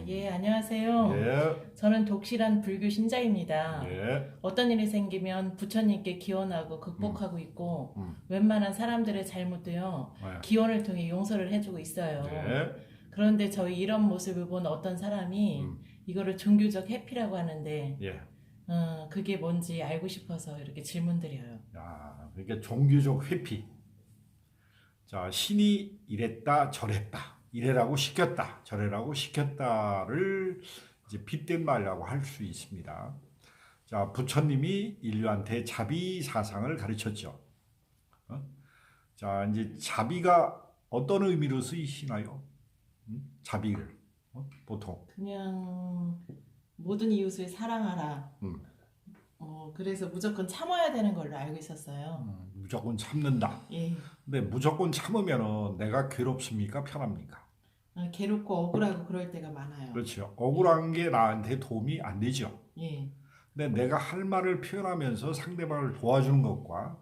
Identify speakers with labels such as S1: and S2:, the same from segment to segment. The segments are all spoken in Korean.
S1: 예, 안녕하세요.
S2: 예,
S1: 저는 독실한 불교 신자입니다.
S2: 예,
S1: 어떤 일이 생기면 부처님께 기원하고
S2: 음,
S1: 극복하고 있고,
S2: 음,
S1: 웬만한 사람들의 잘못도요,
S2: 예,
S1: 기원을 통해 용서를 해주고 있어요.
S2: 예,
S1: 그런데 저희 이런 모습을 본 어떤 사람이
S2: 음,
S1: 이거를 종교적 회피라고 하는데,
S2: 예.
S1: 그게 뭔지 알고 싶어서 이렇게 질문드려요.
S2: 야, 그러니까 종교적 회피. 자, 신이 이랬다, 저랬다, 이래라고 시켰다, 저래라고 시켰다를 이제 빗댄 말이라고 할 수 있습니다. 자, 부처님이 인류한테 자비 사상을 가르쳤죠. 어? 자, 이제 자비가 어떤 의미로 쓰이시나요? 자비를 보통.
S1: 그냥 모든 이웃을 사랑하라.
S2: 음,
S1: 그래서 무조건 참아야 되는 걸로 알고 있었어요.
S2: 무조건 참는다.
S1: 예.
S2: 근데 무조건 참으면 내가 괴롭습니까? 편합니까?
S1: 괴롭고 억울하고 그럴 때가 많아요.
S2: 그렇죠.
S1: 예,
S2: 억울한 게 나한테 도움이 안 되죠.
S1: 예,
S2: 근데 내가 할 말을 표현하면서 상대방을 도와주는 것과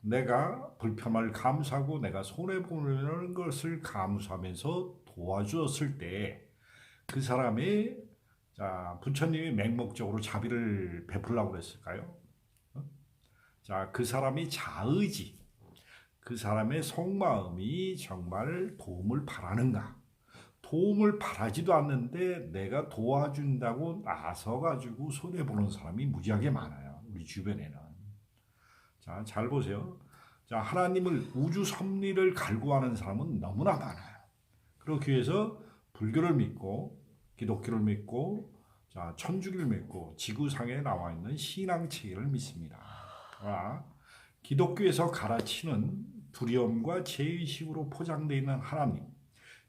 S2: 내가 불편함을 감수하고 내가 손해보는 것을 감수하면서 도와주었을 때 그 사람이 자 부처님이 맹목적으로 자비를 베풀라고 그랬을까요? 어? 자, 그 사람이 자의지, 그 사람의 속마음이 정말 도움을 바라는가? 도움을 바라지도 않는데 내가 도와준다고 나서가지고 손해보는 사람이 무지하게 많아요. 우리 주변에는. 자, 잘 보세요. 자, 하나님을 우주 섭리를 갈구하는 사람은 너무나 많아요. 그렇기 위해서 불교를 믿고 기독교를 믿고 자, 천주교를 믿고 지구상에 나와 있는 신앙 체계를 믿습니다. 아, 기독교에서 가르치는 두려움과 죄의식으로 포장되어 있는 하나님,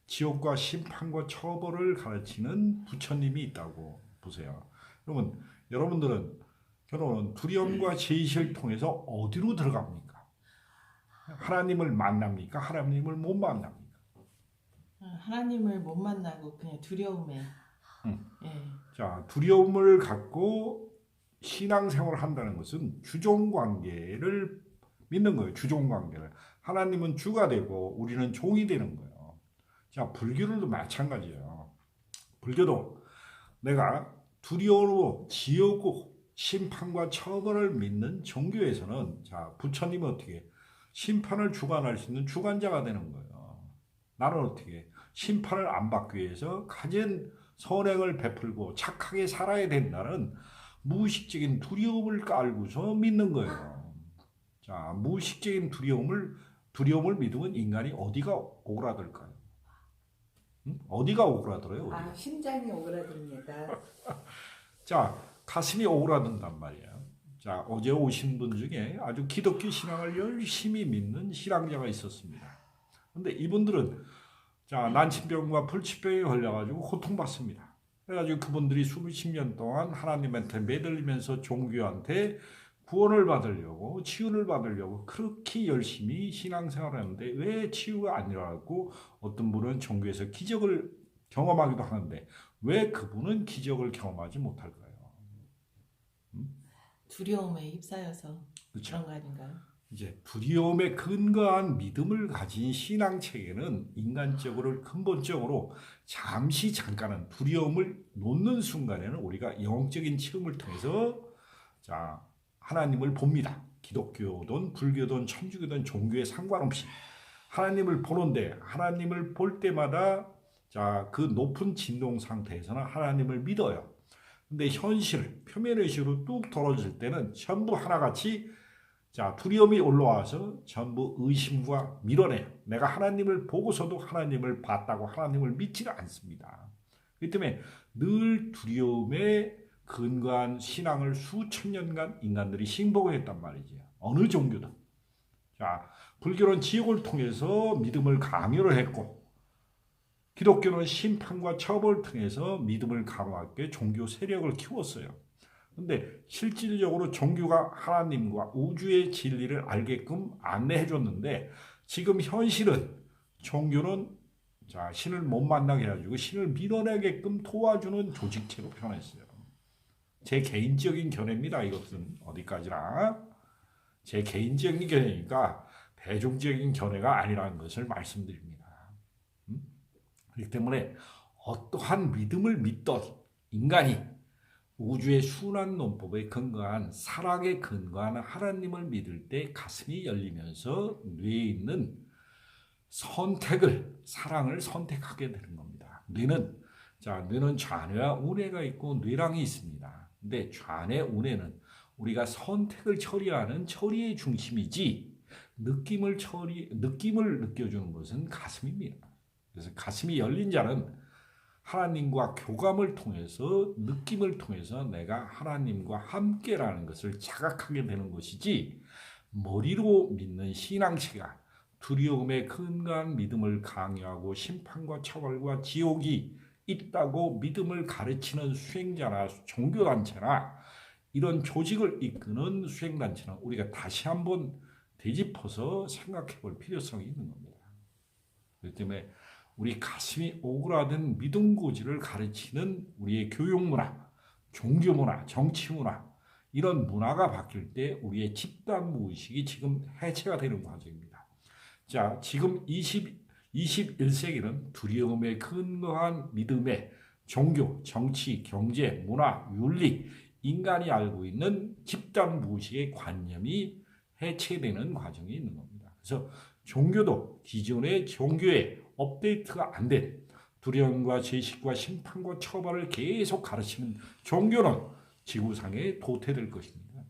S2: 지옥과 심판과 처벌을 가르치는 부처님이 있다고 보세요. 여러분들은 결혼은 두려움과 죄의식을 통해서 어디로 들어갑니까? 하나님을 만납니까? 하나님을 못 만납니까?
S1: 하나님을 못 만나고 그냥 두려움에.
S2: 음.
S1: 예,
S2: 자, 두려움을 갖고 신앙생활을 한다는 것은 주종관계를 믿는 거예요. 주종관계를. 하나님은 주가 되고 우리는 종이 되는 거예요. 자, 불교도 마찬가지예요. 불교도 내가 두려워 지옥고 심판과 처벌을 믿는 종교에서는 자, 부처님은 어떻게 심판을 주관할 수 있는 주관자가 되는 거예요. 나는 어떻게 심판을 안 받기 위해서 가진 선행을 베풀고 착하게 살아야 된다는 무의식적인 두려움을 깔고서 믿는 거예요. 자, 무의식적인 두려움을 믿으면 인간이 어디가 오그라들까요? 응? 어디가 오그라들어요? 어디가?
S3: 심장이 오그라듭니다.
S2: 자, 가슴이 오그라든단 말이야. 자, 어제 오신 분 중에 아주 기독교 신앙을 열심히 믿는 신앙자가 있었습니다. 근데 이분들은 자, 난치병과 불치병에 걸려가지고 고통받습니다. 그래가지고 그분들이 수십 년 동안 하나님한테 매달리면서 종교한테 구원을 받으려고 치유를 받으려고 그렇게 열심히 신앙생활을 하는데 왜 치유가 안 일어나고 어떤 분은 종교에서 기적을 경험하기도 하는데 왜 그분은 기적을 경험하지 못할까요?
S1: 두려움에 휩싸여서
S2: 그렇죠.
S1: 그런 거 아닌가요?
S2: 이제 두려움에 근거한 믿음을 가진 신앙 체계는 인간적으로 근본적으로 잠시 잠깐은 두려움을 놓는 순간에는 우리가 영적인 체험을 통해서 자 하나님을 봅니다. 기독교든 불교든 천주교든 종교에 상관없이 하나님을 보는데 하나님을 볼 때마다 자 그 높은 진동 상태에서는 하나님을 믿어요. 근데 현실 표면의식으로 뚝 떨어질 때는 전부 하나같이 자, 두려움이 올라와서 전부 의심과 밀어내. 내가 하나님을 보고서도 하나님을 봤다고 하나님을 믿지를 않습니다. 그렇기 때문에 늘 두려움에 근거한 신앙을 수천 년간 인간들이 신봉했단 말이죠. 어느 종교든. 자, 불교는 지옥을 통해서 믿음을 강요를 했고, 기독교는 심판과 처벌을 통해서 믿음을 강화하게 종교 세력을 키웠어요. 근데 실질적으로 종교가 하나님과 우주의 진리를 알게끔 안내해 줬는데 지금 현실은 종교는 자, 신을 못 만나게 해가지고 신을 밀어내게끔 도와주는 조직체로 변했어요. 제 개인적인 견해입니다. 이것은 어디까지나 제 개인적인 견해니까 대중적인 견해가 아니라는 것을 말씀드립니다. 그렇기 때문에 어떠한 믿음을 믿던 인간이 우주의 순환 논법에 근거한 사랑에 근거한 하나님을 믿을 때 가슴이 열리면서 뇌에 있는 사랑을 선택하게 되는 겁니다. 뇌는 좌뇌와 우뇌가 있고 뇌랑이 있습니다. 근데 좌뇌, 우뇌는 우리가 선택을 처리하는 처리의 중심이지 느낌을 느껴주는 것은 가슴입니다. 그래서 가슴이 열린 자는 하나님과 교감을 통해서 느낌을 통해서 내가 하나님과 함께라는 것을 자각하게 되는 것이지 머리로 믿는 신앙체가 두려움에 근거한 믿음을 강요하고 심판과 처벌과 지옥이 있다고 믿음을 가르치는 수행자나 종교단체나 이런 조직을 이끄는 수행단체는 우리가 다시 한번 되짚어서 생각해 볼 필요성이 있는 겁니다. 그렇기 때문에 우리 가슴이 오그라든 믿음 고지를 가르치는 우리의 교육문화, 종교문화, 정치문화 이런 문화가 바뀔 때 우리의 집단 무의식이 지금 해체가 되는 과정입니다. 자, 지금 21세기는 두려움에 근거한 믿음의 종교, 정치, 경제, 문화, 윤리, 인간이 알고 있는 집단 무의식의 관념이 해체되는 과정이 있는 겁니다. 그래서 종교도 기존의 종교에 업데이트가 안 된 두려움과 죄식과 심판과 처벌을 계속 가르치는 종교는 지구상에 도태될 것입니다.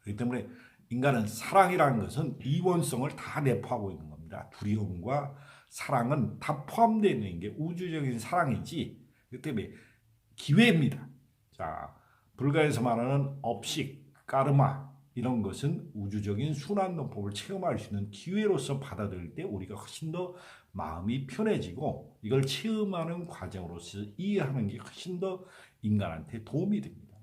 S2: 그렇기 때문에 인간은 사랑이라는 것은 이원성을 다 내포하고 있는 겁니다. 두려움과 사랑은 다 포함되어 있는 게 우주적인 사랑이지. 그렇기 때문에 기회입니다. 자, 불가에서 말하는 업식, 까르마 이런 것은 우주적인 순환론법을 체험할 수 있는 기회로서 받아들일 때 우리가 훨씬 더 마음이 편해지고 이걸 체험하는 과정으로서 이해하는 게 훨씬 더 인간한테 도움이 됩니다.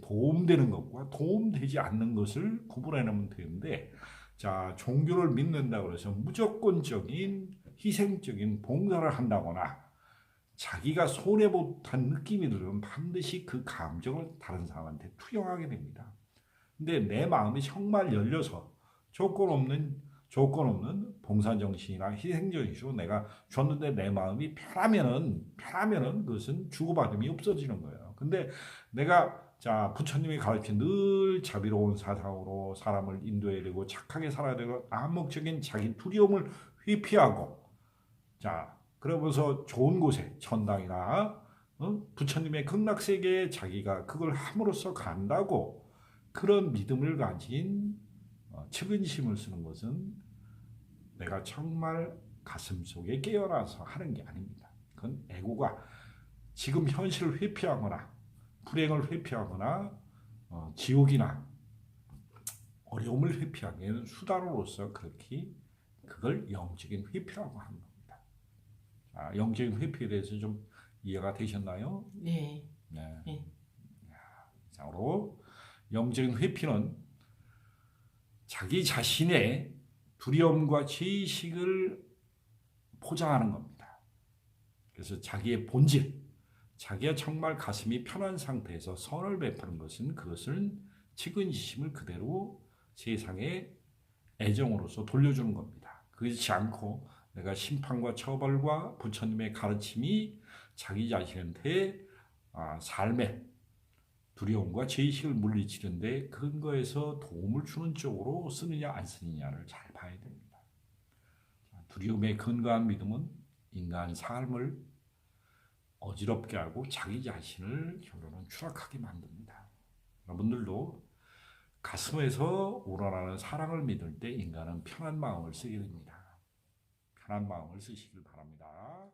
S2: 도움되는 것과 도움되지 않는 것을 구분해내면 되는데, 자, 종교를 믿는다고 해서 무조건적인 희생적인 봉사를 한다거나 자기가 손해보탄 느낌이 들면 반드시 그 감정을 다른 사람한테 투영하게 됩니다. 근데 내 마음이 정말 열려서 조건 없는 봉사정신이나 희생정신으로 내가 줬는데 내 마음이 편하면은 그것은 주고받음이 없어지는 거예요. 근데 내가 부처님이 가르친 늘 자비로운 사상으로 사람을 인도해야 되고 착하게 살아야 되고 암묵적인 자기 두려움을 회피하고 그러면서 좋은 곳에 천당이나 부처님의 극락세계에 자기가 그걸 함으로써 간다고 그런 믿음을 가진 측은심을 쓰는 것은 내가 정말 가슴속에 깨어나서 하는 게 아닙니다. 그건 에고가 지금 현실을 회피하거나 불행을 회피하거나 지옥이나 어려움을 회피하기에는 수단으로서 그렇게 그걸 영적인 회피라고 하는 겁니다. 영적인 회피에 대해서 좀 이해가 되셨나요?
S1: 네.
S2: 네.
S1: 네.
S2: 자로 영적인 회피는 자기 자신의 두려움과 죄의식을 포장하는 겁니다. 그래서 자기의 본질, 자기가 정말 가슴이 편한 상태에서 선을 베푸는 것은 그것을 측은지심을 그대로 세상에 애정으로서 돌려주는 겁니다. 그렇지 않고 내가 심판과 처벌과 부처님의 가르침이 자기 자신한테 삶의 두려움과 죄의식을 물리치는데 근거에서 도움을 주는 쪽으로 쓰느냐 안 쓰느냐를 잘 봐야 됩니다. 두려움에 근거한 믿음은 인간 삶을 어지럽게 하고 자기 자신을 결론은 추락하게 만듭니다. 여러분들도 가슴에서 우러나는 사랑을 믿을 때 인간은 편한 마음을 쓰게 됩니다. 편한 마음을 쓰시길 바랍니다.